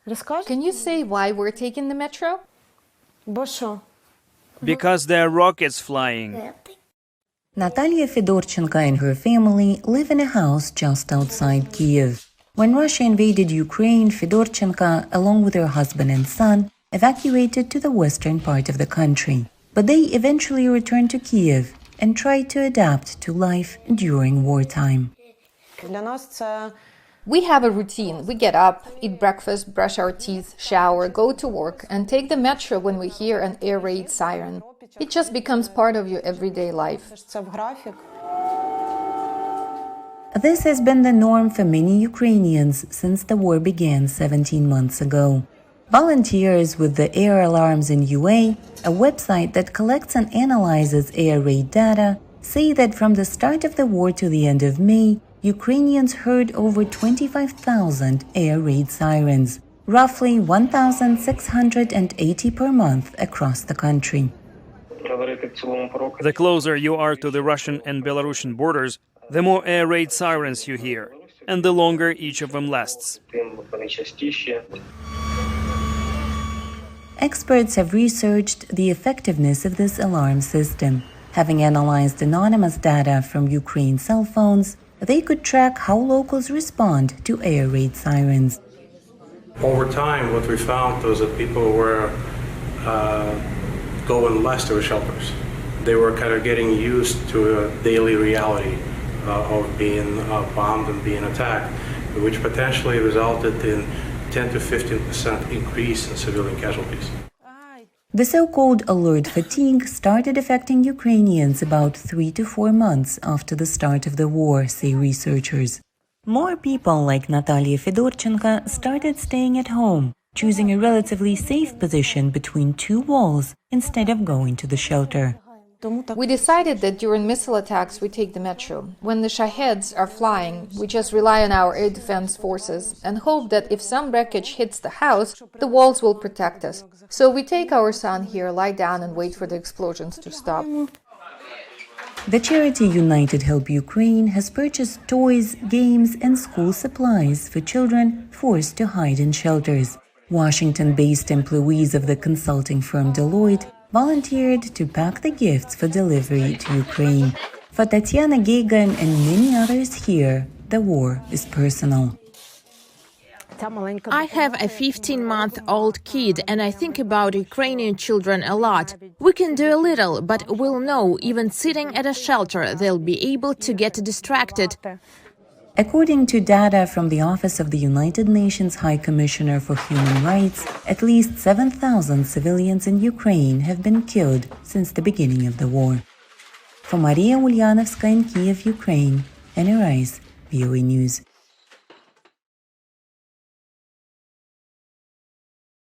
Can you say why we're taking the metro? Because there are rockets flying. Natalia Fedorchenko and her family live in a house just outside Kiev. When Russia invaded Ukraine, Fedorchenko, along with her husband and son, evacuated to the western part of the country. But they eventually returned to Kiev and tried to adapt to life during wartime. We have a routine. We get up, eat breakfast, brush our teeth, shower, go to work, and take the metro when we hear an air raid siren. It just becomes part of your everyday life. This has been the norm for many Ukrainians since the war began 17 months ago. Volunteers with the Air Alarms in UA, a website that collects and analyzes air raid data, say that from the start of the war to the end of May, Ukrainians heard over 25,000 air raid sirens, roughly 1,680 per month across the country. The closer you are to the Russian and Belarusian borders, the more air raid sirens you hear, and the longer each of them lasts. Experts have researched the effectiveness of this alarm system. Having analyzed anonymous data from Ukraine cell phones, they could track how locals respond to air raid sirens. Over time, what we found was that people were going less to the shelters. They were kind of getting used to a daily reality of being bombed and being attacked, which potentially resulted in 10 to 15% increase in civilian casualties. The so-called alert fatigue started affecting Ukrainians about 3 to 4 months after the start of the war, say researchers. More people like Natalia Fedorchenko started staying at home, choosing a relatively safe position between two walls instead of going to the shelter. We decided that during missile attacks we take the metro. When the Shaheds are flying, we just rely on our air defense forces and hope that if some wreckage hits the house, the walls will protect us. So we take our son here, lie down and wait for the explosions to stop. The charity United Help Ukraine has purchased toys, games and school supplies for children forced to hide in shelters. Washington-based employees of the consulting firm Deloitte volunteered to pack the gifts for delivery to Ukraine. For Tatiana Gagan and many others here, the war is personal. I have a 15-month-old kid and I think about Ukrainian children a lot. We can do a little, but we'll know even sitting at a shelter they'll be able to get distracted. According to data from the Office of the United Nations High Commissioner for Human Rights, at least 7,000 civilians in Ukraine have been killed since the beginning of the war. For Maria Ulyanovska in Kiev, Ukraine, NRI's VOA News.